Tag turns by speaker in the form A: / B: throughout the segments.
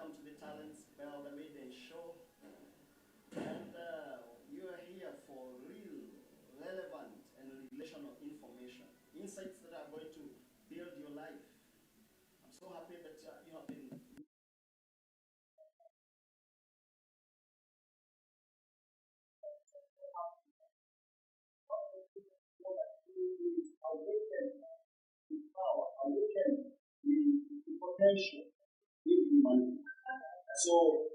A: welcome to the Talents Bell Ep1 show. And you are here for real, relevant, and relational information, insights that are going to build your life. I'm so happy that you have been. Awaken the potential in humanity. So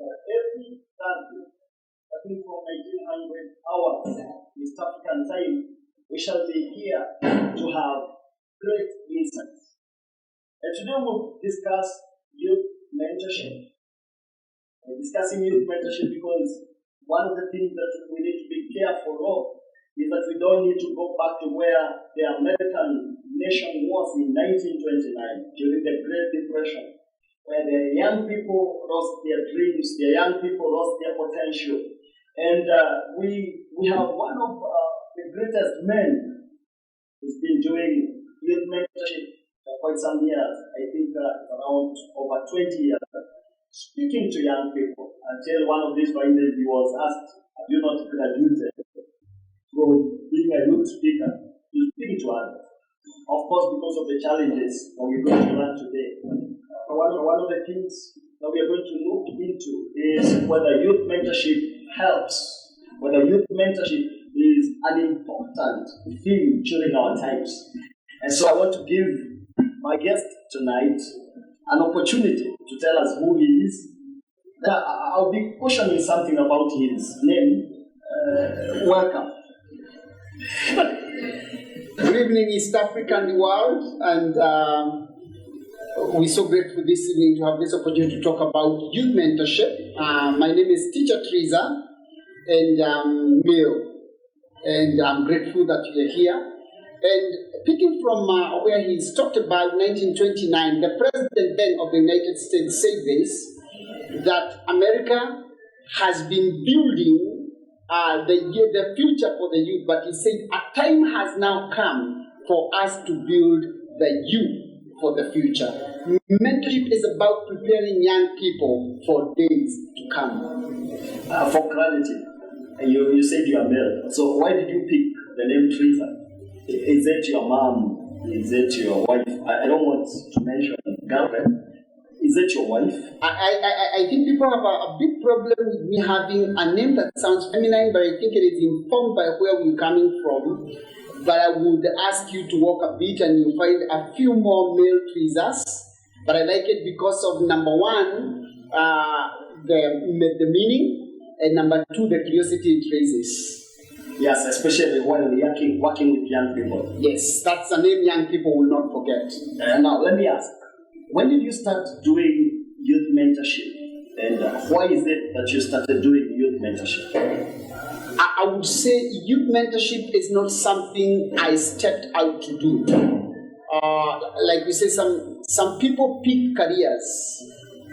A: every Thursday, I think from 1900 hours East African time, we shall be here to have great insights. And today we'll discuss youth mentorship. We're discussing youth mentorship because one of the things that we need to be careful of is that we don't need to go back to where the American nation was in 1929 during the Great Depression, where the young people lost their dreams, the young people lost their potential. And we have one of the greatest men who's been doing youth mentorship for quite some years. I think around over 20 years, speaking to young people. Until one of these Fridays he was asked, have you not graduated from being a youth speaker to speaking to others? Of course, because of the challenges that we're going to learn today. One of the things that we are going to look into is whether youth mentorship helps, whether youth mentorship is an important thing during our times. And so I want to give my guest tonight an opportunity to tell us who he is. I'll be questioning something about his name. Welcome.
B: Good evening, East Africa and the world, and we're so grateful this evening to have this opportunity to talk about youth mentorship. My name is Teacher Teresa, and I'm male, and I'm grateful that you're here. And picking from where he's talked about 1929, the president then of the United States said this, that America has been building the future for the youth, but he said a time has now come for us to build the youth for the future. Mentorship is about preparing young people for days to come.
A: For clarity, you said you are male, so why did you pick the name Teresa? Is it your mom? Is it your wife? I don't want to mention girlfriend. Is it your wife?
B: I think people have a big problem with me having a name that sounds feminine, but I think it is informed by where we're coming from. But I would ask you to walk a bit and you'll find a few more male Teresas. But I like it because of number one, the meaning, and number two, the curiosity it raises.
A: Yes, especially when we're working with young people.
B: Yes, that's a name young people will not forget.
A: Now, let me ask, when did you start doing youth mentorship? And why is it that you started doing youth mentorship?
B: I would say youth mentorship is not something I stepped out to do. Like we say, some people pick careers.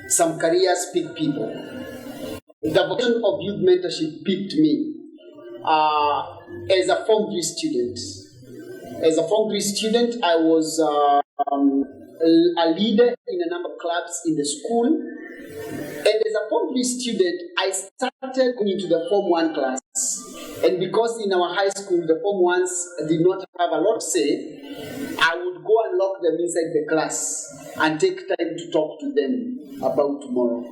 B: Some careers pick people. The version of youth mentorship picked me. As a Form 3 student. As a Form 3 student, I was a leader in a number of clubs in the school. And as a Form 3 student, I started going into the Form 1 class. And because in our high school, the Form 1s did not have a lot to say, I would go and lock them inside the class and take time to talk to them about tomorrow.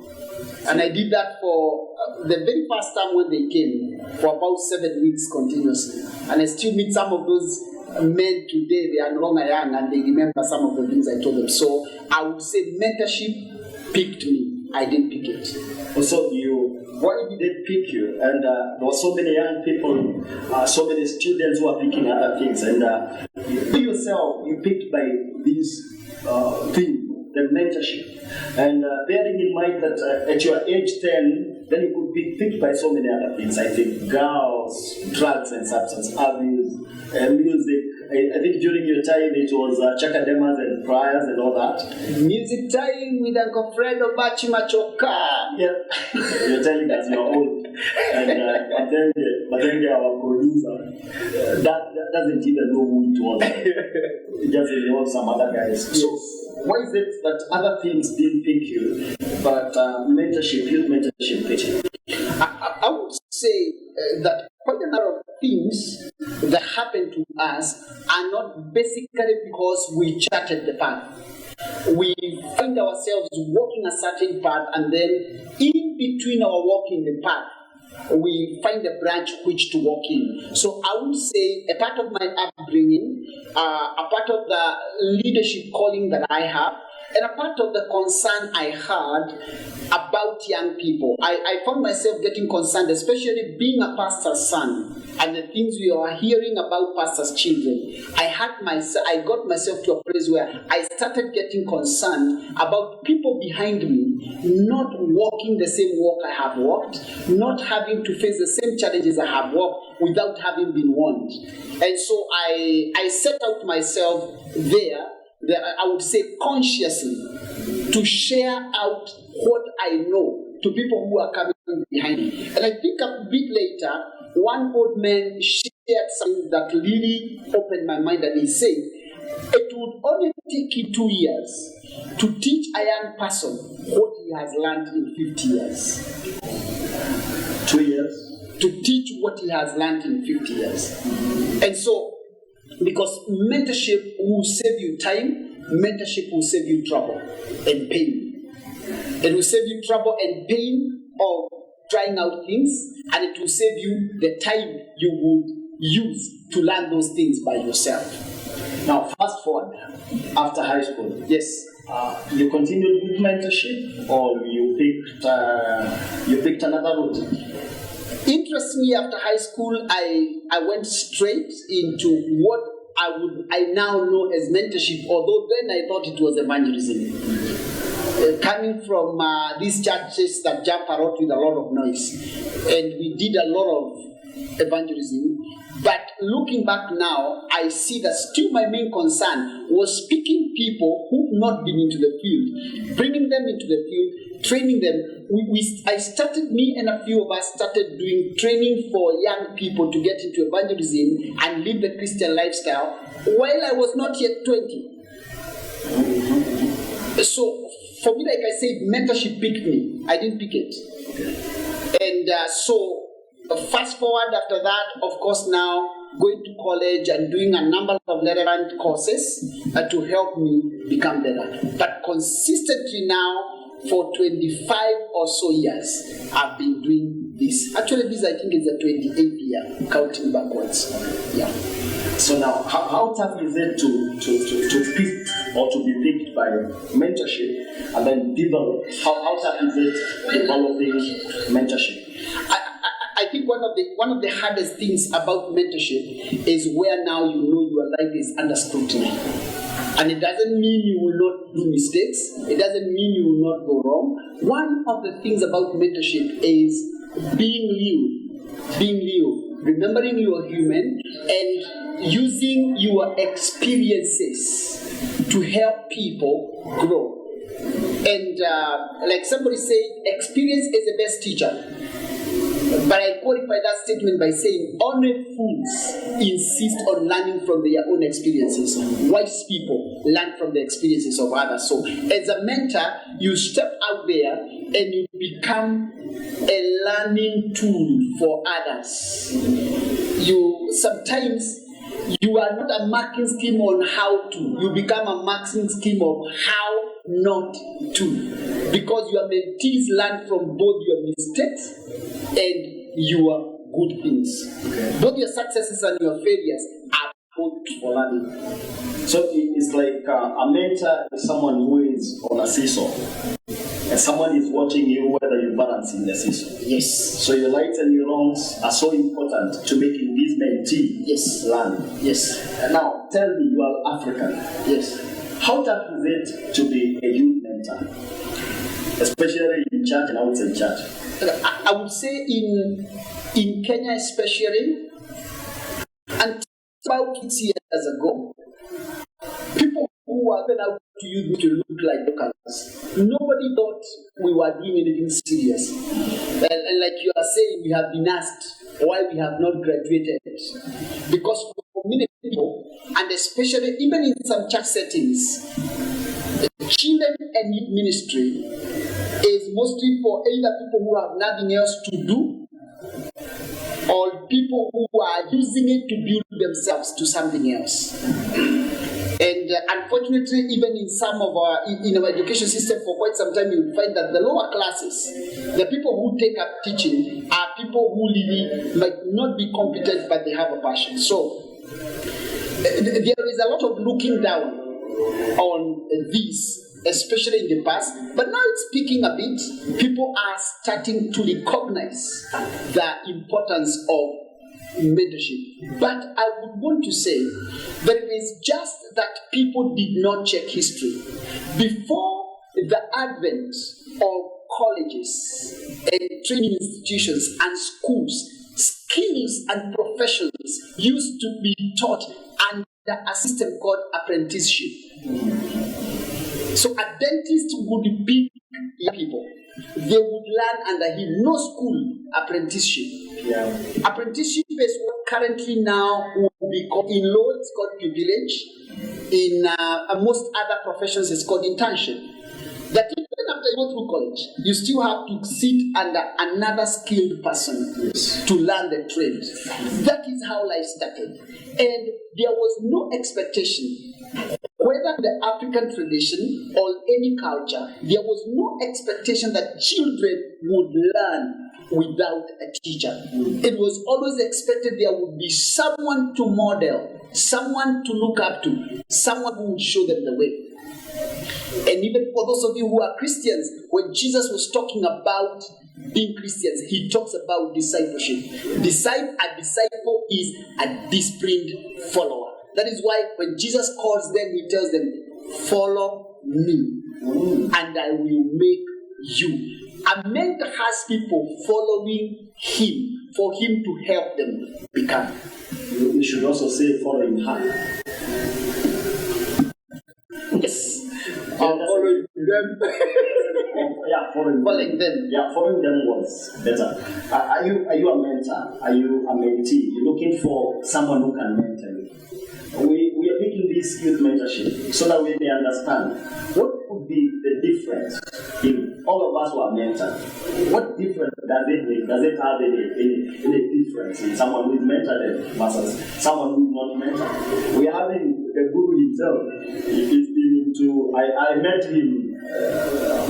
B: And I did that for the very first time when they came, for about 7 weeks continuously. And I still meet some of those men today. They are no longer young and they remember some of the things I told them. So I would say mentorship picked me. I didn't pick it.
A: So why did they pick you? And there were so many young people, so many students who are picking other things. And you yourself, you picked by this thing, the mentorship. And bearing in mind that at your age 10, then you could be picked by so many other things. I think girls, drugs and substance abuse, music. I think during your time it was chakademas and prayers and all that.
B: Music time with Uncle Fred Obachi Machoka.
A: Yeah, you're telling us you're old. but then our producer that doesn't even know who it was. He just involves some other guys. So why is it that other things didn't pick you, but youth mentorship picked you?
B: I would say that quite a number of things that happen to us are not basically because we charted the path. We find ourselves walking a certain path, and then in between our walking the path, we find a branch which to walk in. So I would say a part of my upbringing, a part of the leadership calling that I have, and a part of the concern I had about young people. I found myself getting concerned, especially being a pastor's son, and the things we are hearing about pastors' children. I got myself to a place where I started getting concerned about people behind me not walking the same walk I have walked, not having to face the same challenges I have walked without having been warned. And so I set out myself there, I would say consciously, to share out what I know to people who are coming behind me. And I think a bit later, one old man shared something that really opened my mind, and he said, it would only take you 2 years to teach a young person what he has learned in 50 years.
A: 2 years?
B: To teach what he has learned in 50 years. And so, because mentorship will save you time, mentorship will save you trouble and pain. It will save you trouble and pain of trying out things, and it will save you the time you would use to learn those things by yourself.
A: Now, fast forward after high school.
B: Yes.
A: You continued with mentorship, or you picked another route?
B: Interestingly, after high school, I went straight into what I now know as mentorship, although then I thought it was evangelism. Coming from these churches that jump around with a lot of noise, and we did a lot of evangelism. But looking back now, I see that still my main concern was picking people who've not been into the field, bringing them into the field, training them. Me and a few of us started doing training for young people to get into evangelism and live the Christian lifestyle while I was not yet 20. So for me, like I said, mentorship picked me. I didn't pick it. And so fast forward after that, of course, now going to college and doing a number of relevant courses to help me become better. But consistently now, for 25 or so years, I've been doing this. Actually, this I think is the 28th year, counting backwards. Yeah.
A: So now, how tough is it to pick or to be picked by mentorship and then develop? How tough is it developing mentorship?
B: I think one of the hardest things about mentorship is where now you know your life is under scrutiny. And it doesn't mean you will not do mistakes. It doesn't mean you will not go wrong. One of the things about mentorship is being real, remembering you are human, and using your experiences to help people grow. And like somebody said, experience is the best teacher. But I qualify that statement by saying only fools insist on learning from their own experiences. Wise people learn from the experiences of others. So as a mentor, you step out there and you become a learning tool for others. Sometimes you are not a marking scheme on how to. You become a marking scheme of how not to. Because your mentees learn from both your mistakes and your good things. Okay. Both your successes and your failures are both for learning.
A: So it's like a mentor is someone who is on a seesaw. And someone is watching you whether you balance in the seesaw.
B: Yes.
A: So your rights and your wrongs are so important to making this mentee learn.
B: Yes.
A: And now, tell me, you are African.
B: Yes.
A: How tough is it to be a youth mentor? Especially in church and outside church.
B: I would say in Kenya especially, until about 6 years ago, people who were going out to youth to look like locals. Nobody thought we were doing anything serious. And like you are saying, we have been asked why we have not graduated. Because for many people, and especially even in some church settings, children and youth ministry is mostly for either people who have nothing else to do or people who are using it to build themselves to something else. And unfortunately, even in some of our education system for quite some time, you will find that the lower classes, the people who take up teaching, are people who really might not be competent, but they have a passion. So there is a lot of looking down on this, especially in the past, but now it's picking a bit. People are starting to recognize the importance of mentorship. But I would want to say that it is just that people did not check history. Before the advent of colleges and training institutions and schools, skills and professions used to be taught under a system called apprenticeship. So a dentist would be young people. They would learn under him. No school, apprenticeship.
A: Yeah.
B: Apprenticeship is what currently now will be called, in law it's called privilege. In most other professions it's called internship. That even after you go through college, you still have to sit under another skilled person to learn the trade. That is how life started. And there was no expectation, whether the African tradition or any culture, there was no expectation that children would learn without a teacher. It was always expected there would be someone to model, someone to look up to, someone who would show them the way. And even for those of you who are Christians, when Jesus was talking about being Christians, he talks about discipleship. A disciple is a disciplined follower. That is why when Jesus calls them, he tells them, follow me, and I will make you. A mentor has people following him for him to help them become.
A: You should also say following her.
B: Yes. Following them.
A: Following them. Yeah, following them was better. Are you a mentor? Are you a mentee? You're looking for someone who can mentor you. We are making this youth mentorship so that we may understand what could be the difference in all of us who are mentored. What difference does it make? Does it have any difference in someone who is mentored versus someone who is not mentored? We are having the guru himself. I met him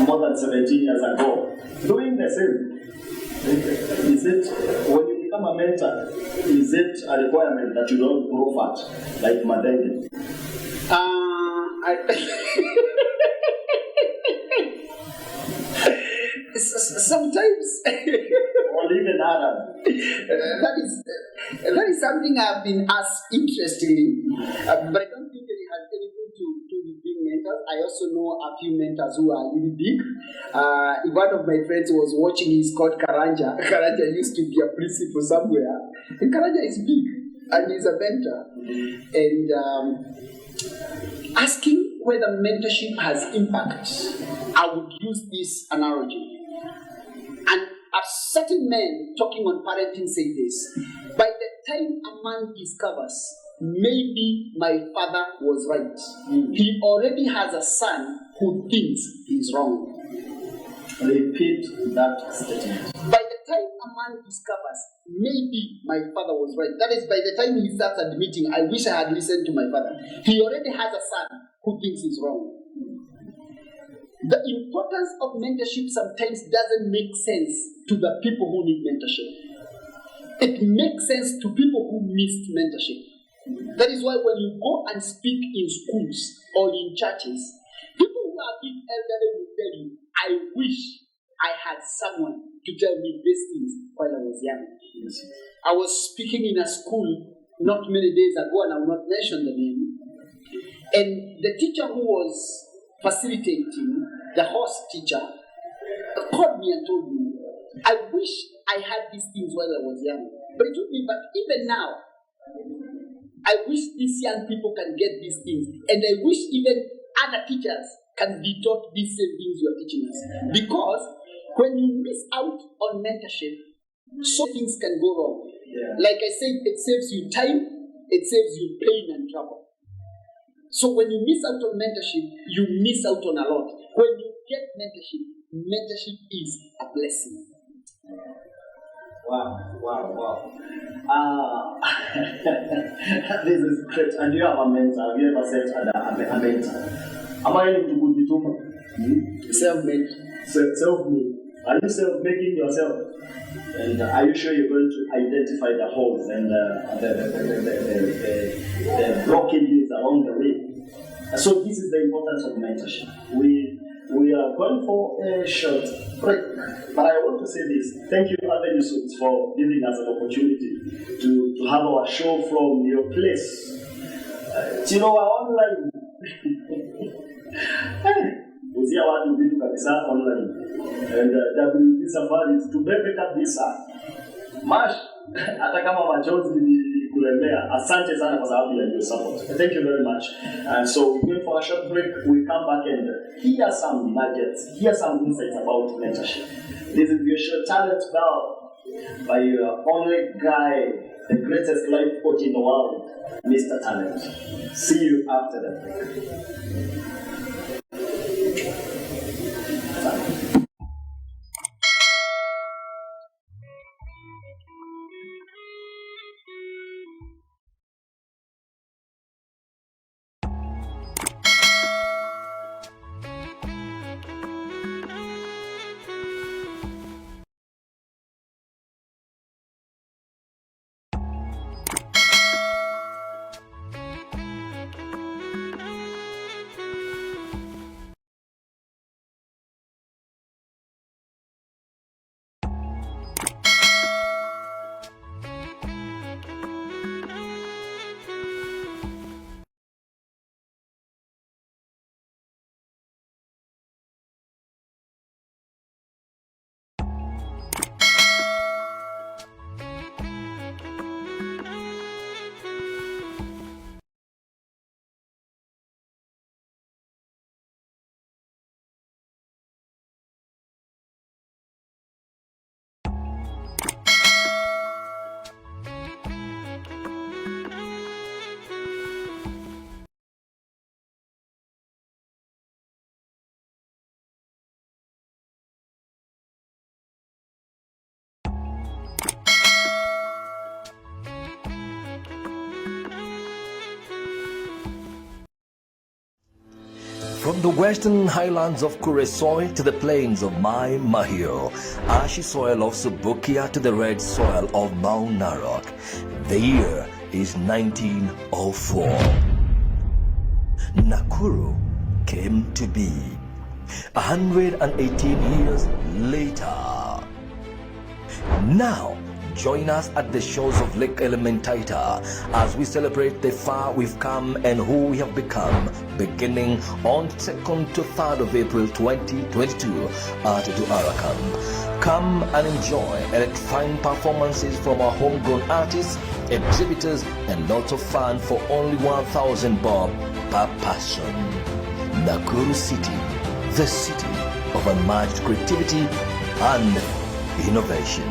A: more than 17 years ago, doing the same. Is it, when you become a mentor, is it a requirement that you don't grow fat, like Madenge?
B: Sometimes,
A: or even harder.
B: that is something I've been asked interestingly, but I don't think it has anything to do with being mentors. I also know a few mentors who are really big. One of my friends was watching, he's called Karanja. Karanja used to be a principal somewhere, and Karanja is big and he's a mentor. And asking whether mentorship has impact, I would use this analogy. And a certain man talking on parenting said this: by the time a man discovers, maybe my father was right, he already has a son who thinks he's wrong.
A: Repeat that statement.
B: By the time a man discovers, maybe my father was right, that is, by the time he starts admitting, I wish I had listened to my father, he already has a son who thinks he's wrong. The importance of mentorship sometimes doesn't make sense to the people who need mentorship. It makes sense to people who missed mentorship. That is why when you go and speak in schools or in churches, people who are big elderly will tell you, I wish I had someone to tell me these things while I was young.
A: Yes.
B: I was speaking in a school not many days ago, and I will not mention the name. And the teacher who was facilitating, the host teacher, called me and told me, I wish I had these things while I was young. But he told me, but even now, I wish these young people can get these things. And I wish even other teachers can be taught these same things you are teaching us. Because when you miss out on mentorship, so things can go wrong.
A: Yeah.
B: Like I said, it saves you time, it saves you pain and trouble. So when you miss out on mentorship, you miss out on a lot. When you get mentorship is a blessing.
A: Wow. This is great. And you have a mentor. Have you ever said a mentor? Am I able to be too
B: Self-made.
A: Self-made. Are you self-making yourself? And are you sure you're going to identify the holes and the blockages along the way? So this is the importance of mentorship. We are going for a short break, but I want to say this. Thank you, Avenue Suits, for giving us an opportunity to have our show from your place. You know, online. Uzia watu vitu kabisa online. And WP Safari tubebe kabisa. Mash, hata kama machozi ni kulemea. Asante sana kwa sababu ya your support. Thank you very much. And so we go for a short break. We come back and hear some nuggets, hear some insights about mentorship. This is your show, Talent Bell, by your only guy, the greatest life coach in the world, Mr. Talent. See you after the break.
C: From the western highlands of Kuresoi to the plains of Mai Mahio, ashy soil of Subukia to the red soil of Mount Narok, the year is 1904. Nakuru came to be. 118 years later. Now, join us at the shores of Lake Elementaita as we celebrate the far we've come and who we have become, beginning on 2nd to 3rd of April 2022 at Duarakan. Come and enjoy electrifying performances from our homegrown artists, exhibitors, and lots of fun for only 1,000 bob per person. Nakuru City, the city of unmatched creativity and innovation.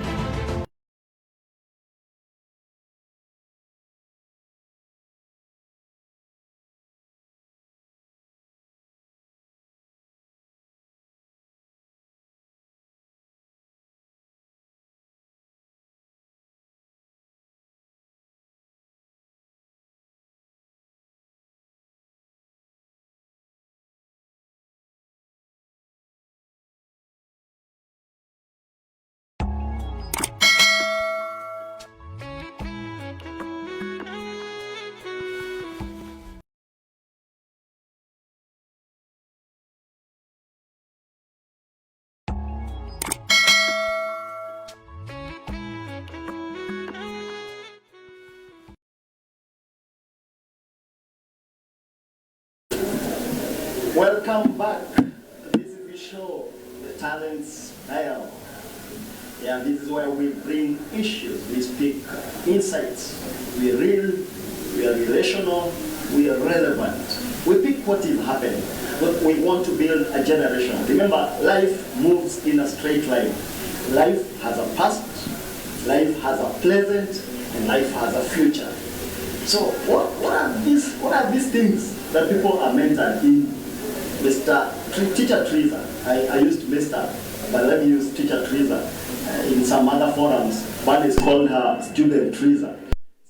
A: Welcome back. This is the show, The Talents Bell. Yeah, this is where we bring issues, we speak insights. We are real, we are relational, we are relevant. We pick what is happening. we want to build a generation. Remember, life moves in a straight line. Life has a past, life has a present, and life has a future. So what are these things that people are mentored in? Teacher Teresa. I used Mr., but let me use Teacher Teresa. In some other forums, one is called her student Teresa.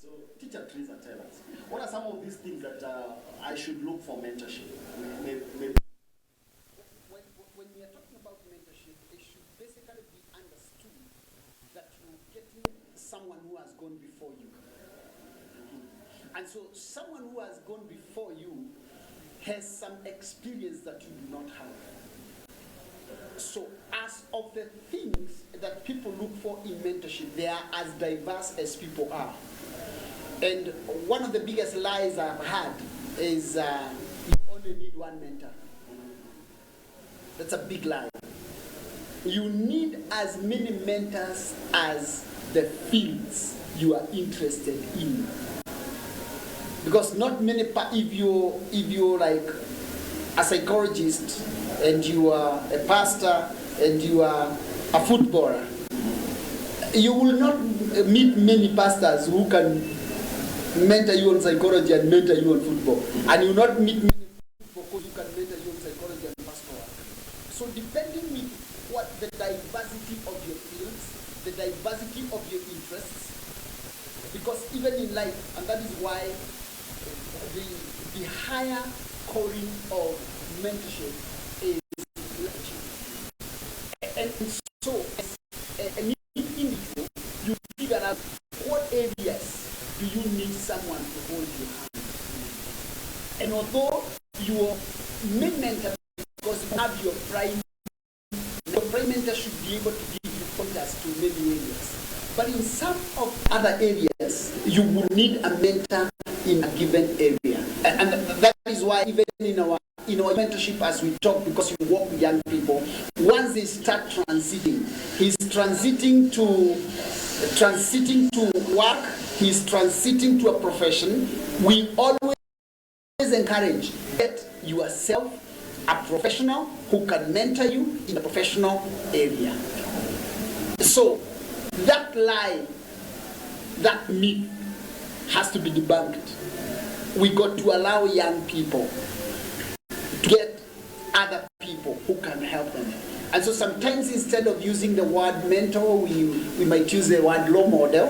A: So Teacher Teresa, tell us, what are some of these things that I should look for mentorship? Maybe.
B: When we are talking about mentorship, it should basically be understood that you're getting someone who has gone before you. And so someone who has gone before you has some experience that you do not have. So as of the things that people look for in mentorship, they are as diverse as people are. And one of the biggest lies I've had is you only need one mentor. That's a big lie. You need as many mentors as the fields you are interested in. Because not many, if you're like a psychologist and you are a pastor and you are a footballer, you will not meet many pastors who can mentor you on psychology and mentor you on football. And you will not meet many football who can mentor you on psychology and pastoral. So depending with what the diversity of your fields, the diversity of your interests, because even in life, and that is why the higher calling of mentorship is leadership. And so, as an individual, you figure out what areas do you need someone to hold your hand. And although your main mentor, because you have your prime mentor should be able to give you pointers to many areas. But in some of other areas, you will need a mentor in a given area. And that is why even in our mentorship, as we talk, because you work with young people, once they start transiting, he's transiting to work, he's transiting to a profession, we always encourage that yourself a professional who can mentor you in a professional area. So that lie, that myth has to be debunked. We got to allow young people to get other people who can help them. And so sometimes instead of using the word mentor, we might use the word role model.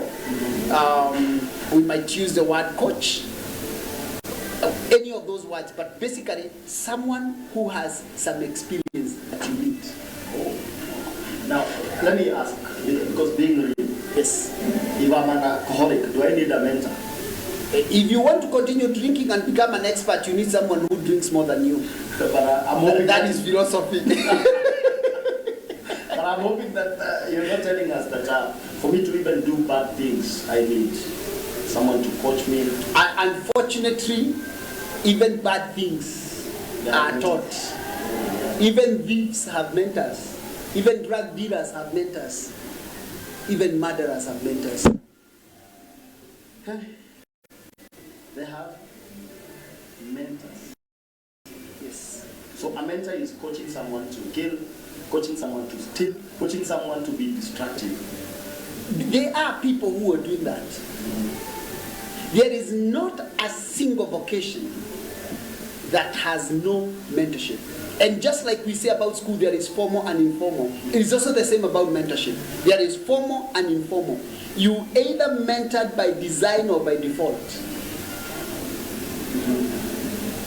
B: We might use the word coach. Any of those words, but basically someone who has some experience that you need.
A: Oh. Now, let me ask, because being real,
B: yes,
A: if I'm an alcoholic, do I need a mentor?
B: If you want to continue drinking and become an expert, you need someone who drinks more than you.
A: But I'm hoping
B: that is philosophy.
A: But I'm hoping that you're not telling us that for me to even do bad things, I need someone to coach me.
B: Unfortunately, even bad things are taught. Even thieves have mentors. Even drug dealers have mentors. Even murderers have mentors.
A: Huh? They have mentors.
B: Yes.
A: So a mentor is coaching someone to kill, coaching someone to steal, coaching someone to be destructive.
B: There are people who are doing that. There is not a single vocation that has no mentorship. And just like we say about school, there is formal and informal. It is also the same about mentorship. There is formal and informal. You either mentored by design or by default.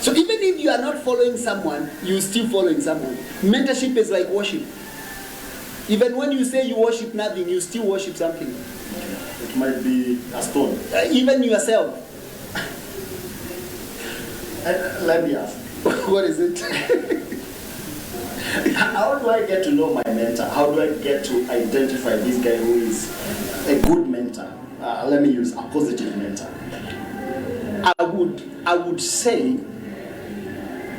B: So even if you are not following someone, you're still following someone. Mentorship is like worship. Even when you say you worship nothing, you still worship something.
A: It might be a stone.
B: Even yourself.
A: Let me ask.
B: What is it?
A: How do I get to know my mentor? How do I get to identify this guy who is a good mentor? Let me use a positive mentor.
B: I would say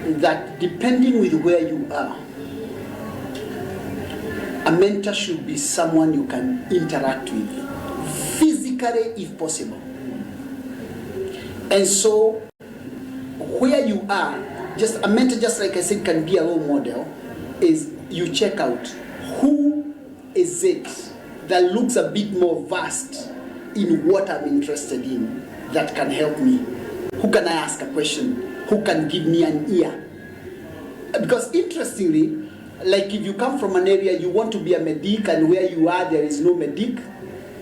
B: that depending with where you are, a mentor should be someone you can interact with, physically if possible. And so, where you are, just a mentor, just like I said, can be a role model, is you check out who is it that looks a bit more vast in what I'm interested in that can help me. Who can I ask a question? Who can give me an ear? Because interestingly, like if you come from an area you want to be a medic and where you are there is no medic,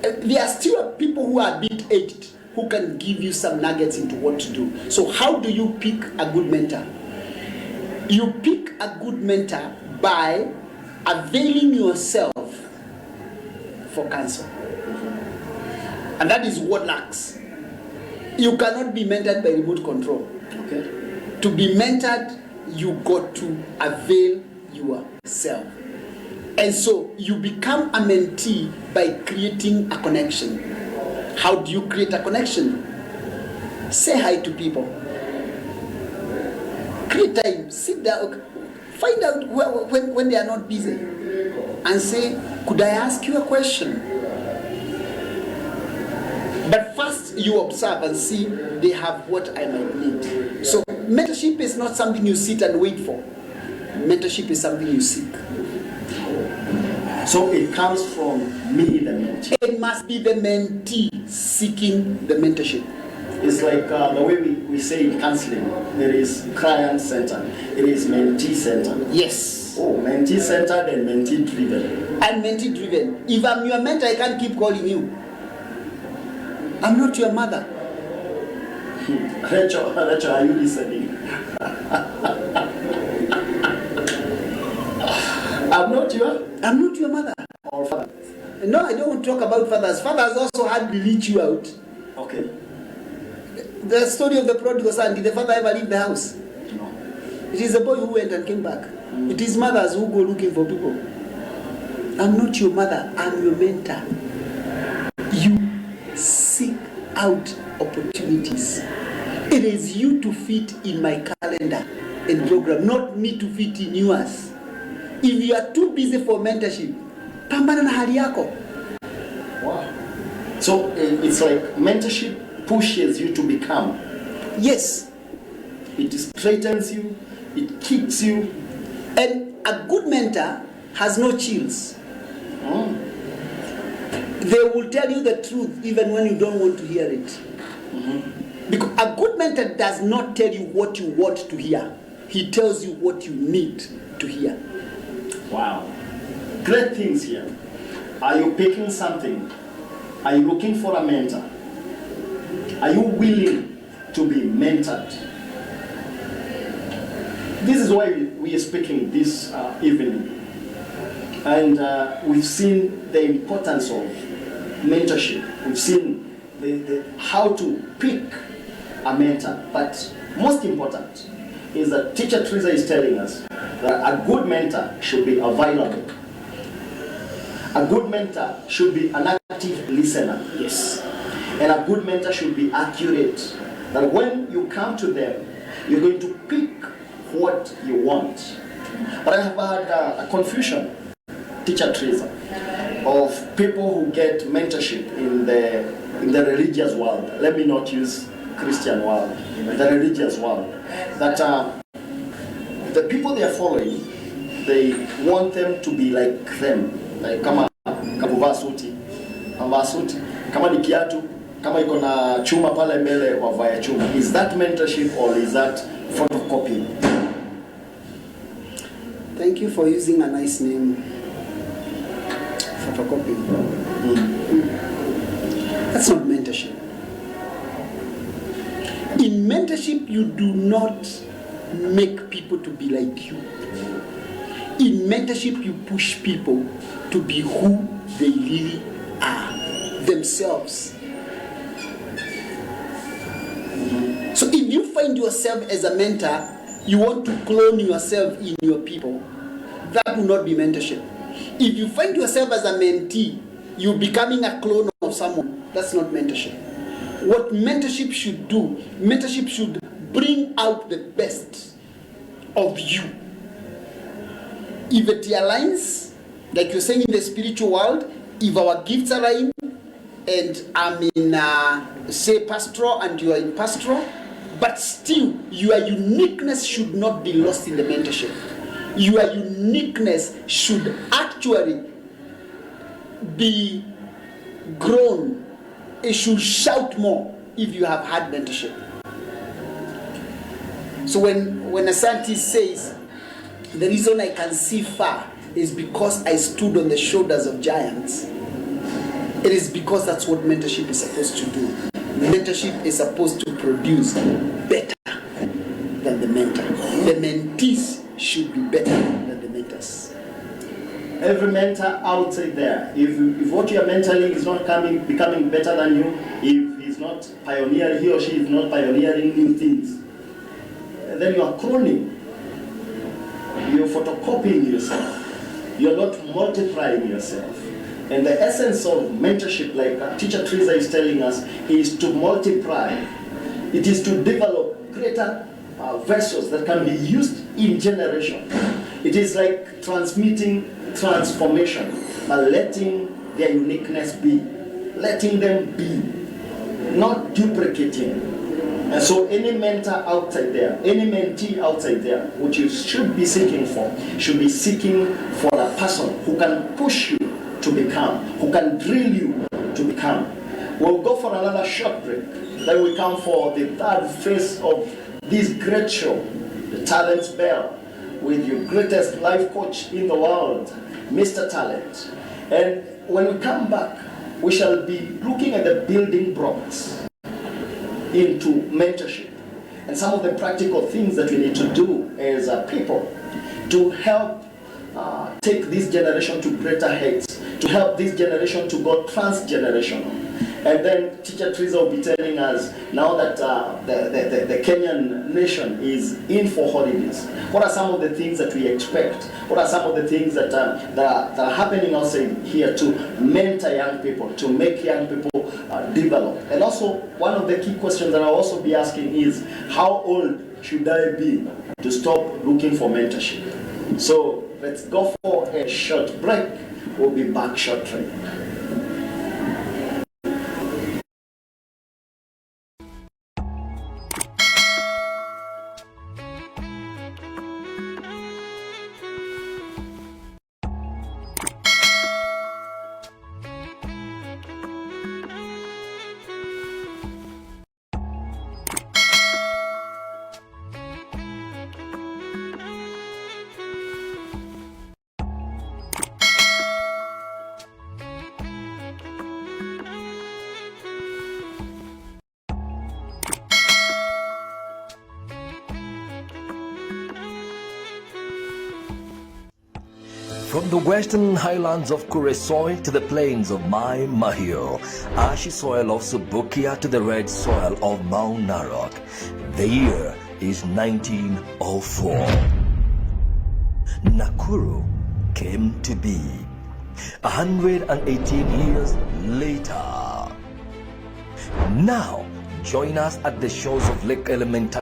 B: there are still people who are a bit aged who can give you some nuggets into what to do. So how do you pick a good mentor? You pick a good mentor by availing yourself for counsel. And that is what lacks. You cannot be mentored by remote control. Okay? To be mentored, you got to avail yourself. And so you become a mentee by creating a connection. How do you create a connection? Say hi to people. Create time. Sit down. Find out when they are not busy. And say, could I ask you a question? But first you observe and see they have what I might need. So mentorship is not something you sit and wait for. Mentorship is something you seek.
A: So it comes from me, the mentee.
B: It must be the mentee seeking the mentorship.
A: It's like the way we say in counseling, there is client center, it is mentee center.
B: Yes.
A: Oh, mentee centered and mentee driven.
B: I'm mentee driven. If I'm your mentor, I can't keep calling you. I'm not your mother.
A: Rachel, are you listening? I'm not your mother. Or father.
B: No, I don't want to talk about fathers. Fathers also had to reach you out.
A: Okay.
B: The story of the prodigal son, did the father ever leave the house?
A: No.
B: It is the boy who went and came back. It is mothers who go looking for people. I'm not your mother, I'm your mentor. You seek out opportunities. It is you to fit in my calendar and program, not me to fit in yours. If you are too busy for mentorship, pambana na hali yako.
A: Wow. So it's like mentorship pushes you to become.
B: Yes.
A: It straightens you, it kicks you.
B: And a good mentor has no chills. They will tell you the truth even when you don't want to hear it. Because a good mentor does not tell you what you want to hear. He tells you what you need to hear.
A: Wow. Great things here. Are you picking something? Are you looking for a mentor? Are you willing to be mentored? This is why we are speaking this evening. And we've seen the importance of mentorship. We've seen how to pick a mentor. But most important is that Teacher Teresa is telling us that a good mentor should be available. A good mentor should be an active listener.
B: Yes.
A: And a good mentor should be accurate. That when you come to them, you're going to pick what you want. But I have had a confusion, Teacher Teresa, of people who get mentorship in the religious world. Let me not use Christian world, the religious world. That the people they are following, they want them to be like them. Like kama kavaa suti, kama ni kiatu, kama iko na chuma pale mbele wavae chuma. Is that mentorship or is that photocopying?
B: Thank you for using a nice name. Photocopying. That's not mentorship. In mentorship, you do not make people to be like you. In mentorship, you push people to be who they really are, themselves. So if you find yourself as a mentor, you want to clone yourself in your people, that will not be mentorship. If you find yourself as a mentee, you're becoming a clone of someone, that's not mentorship. What mentorship should do, mentorship should bring out the best of you. If it aligns, like you're saying in the spiritual world, if our gifts align, and I'm in, say, pastoral and you are in pastoral, But still, your uniqueness should not be lost in the mentorship. Your uniqueness should actually be grown. It should shout more if you have had mentorship. So when a scientist says, the reason I can see far is because I stood on the shoulders of giants, it is because that's what mentorship is supposed to do. Mentorship is supposed to produce better than the mentor. The mentees should be better than the mentors.
A: Every mentor outside there, if what you are mentoring is not becoming better than you, if he's not pioneering, he or she is not pioneering new things, then you are cloning. You're photocopying yourself. You're not multiplying yourself. And the essence of mentorship, like Teacher Teresa is telling us, is to multiply. It is to develop greater vessels that can be used in generation. It is like transmitting transformation by letting their uniqueness be, letting them be, not duplicating. And so any mentor outside there, any mentee outside there, what you should be seeking for, should be seeking for a person who can push you to become, who can drill you to become. We'll go for another short break. Then we come for the third phase of this great show, the Talents Bell, with your greatest life coach in the world, Mr. Talent. And when we come back, we shall be looking at the building blocks into mentorship and some of the practical things that we need to do as a people to help take this generation to greater heights, to help this generation to go transgenerational. And then Teacher Teresa will be telling us, now that the Kenyan nation is in for holidays, what are some of the things that we expect? What are some of the things that are happening outside here to mentor young people, to make young people develop? And also, one of the key questions that I'll also be asking is, how old should I be to stop looking for mentorship? So let's go for a short break. We'll be back shortly.
C: From the western highlands of Kuresoi to the plains of Mai Mahio, ashy soil of Subukia to the red soil of Mount Narok, the year is 1904. Nakuru came to be. 118 years later. Now, join us at the shores of Lake Elemental.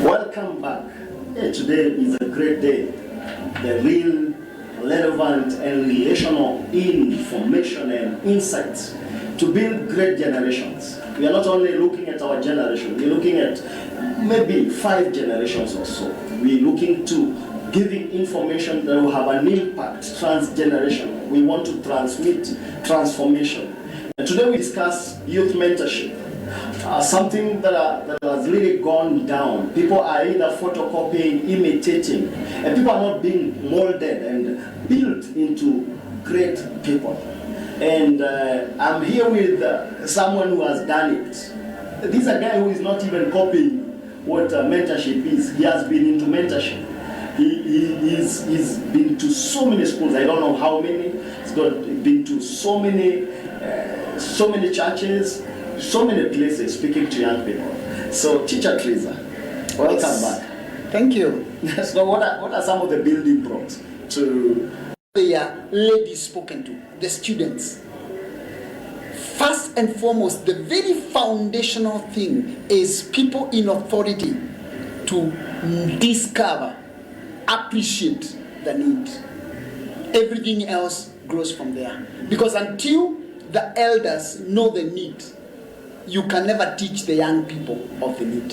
C: Welcome back. Today is a great day. The real, relevant, and relational information and insights
A: to build great generations. We are not only looking at our generation, we're looking at maybe 5 generations or so. We're looking to giving information that will have an impact transgenerational. We want to transmit transformation. And today we discuss youth mentorship, something that has really gone down. People are either photocopying, imitating, and people are not being molded and built into great people. And I'm here with someone who has done it. This is a guy who is not even copying what mentorship is. He has been into mentorship. He's been to so many schools. I don't know how many. He's been to so many churches, so many places speaking to young people. So, Teacher Teresa, welcome back.
B: Thank you.
A: So, what are some of the building blocks to
B: the ladies spoken to, the students? First and foremost, the very foundational thing is people in authority to discover, appreciate the need. Everything else grows from there. Because until the elders know the need, you can never teach the young people of the need.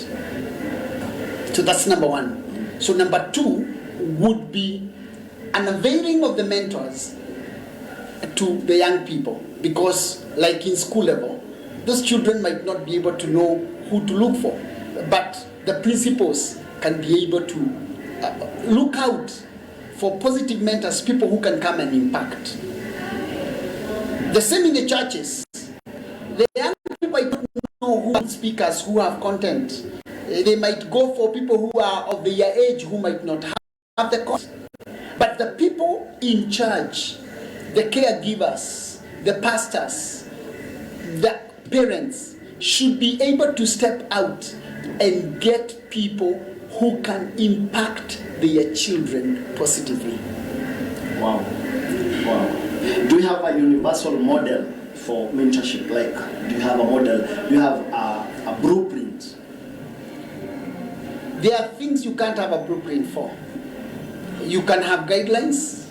B: So that's number one. So number 2 would be an unveiling of the mentors to the young people. Because like in school level, those children might not be able to know who to look for. But the principals can be able to look out for positive mentors, people who can come and impact. The same in the churches. The young people might not know who are speakers, who have content. They might go for people who are of their age, who might not have the content. But the people in charge, the caregivers, the pastors, the parents, should be able to step out and get people who can impact their children positively.
A: Wow. Do you have a universal model for mentorship? Like, do you have a model? Do you have a blueprint?
B: There are things you can't have a blueprint for. You can have guidelines,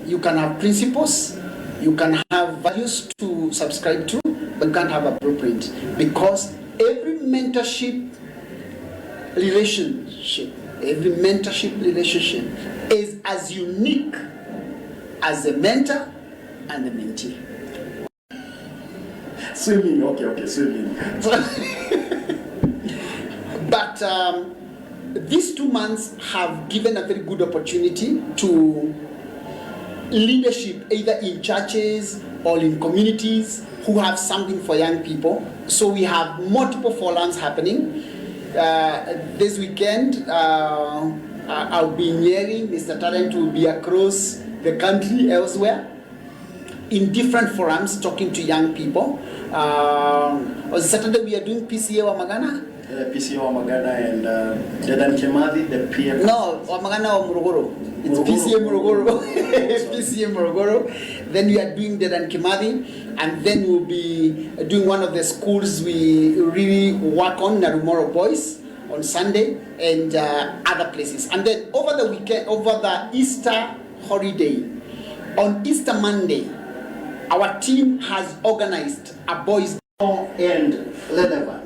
B: you can have principles, you can have values to subscribe to, but you can't have a blueprint. Because every mentorship relationship is as unique as the mentor and the mentee.
A: Swimming, okay, swimming.
B: But these 2 months have given a very good opportunity to leadership, either in churches or in communities who have something for young people. So we have multiple forums happening. This weekend, I'll be in Nyeri. Mr. Talent will be across the country elsewhere in different forums talking to young people. On Saturday, we are doing PCA Wamagana.
A: PCA Wamagana and Dedan Kimathi, the PM.
B: No, Wamagana or Morogoro. It's PCA Morogoro. PCA Morogoro. Then we are doing Dedan Kimathi, and then we'll be doing one of the schools we really work on, Narumoro Boys, on Sunday, and other places. And then over the weekend, over the Easter holiday, on Easter Monday, our team has organized a boys'
A: and relevant.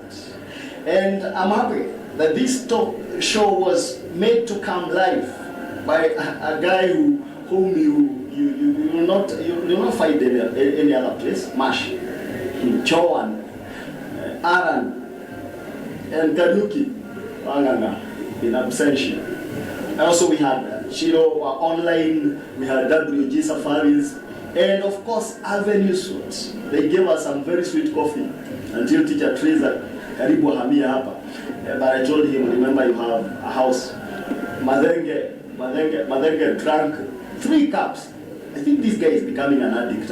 A: And I'm happy that this talk show was made to come live by a guy whom you will not find any other place. Mash, Joan, Aaron, and Kanuki, in absentia. And also we had Shiro online, we had WG Safaris, and of course Avenue Suits. They gave us some very sweet coffee until Teacher Teresa karibu hamia hapa. But I told him, remember you have a house. Madenge drank 3 cups. I think this guy is becoming an addict.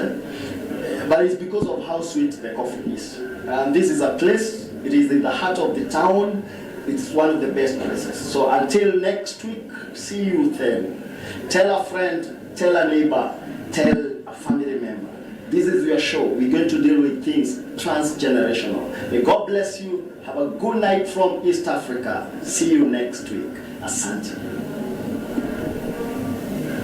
A: But it's because of how sweet the coffee is. And this is a place, it is in the heart of the town. It's one of the best places. So until next week, see you then. Tell a friend, tell a neighbor, tell a family member. This is your show. We're going to deal with things transgenerational. May God bless you. Have a good night from East Africa. See you next week. Asante.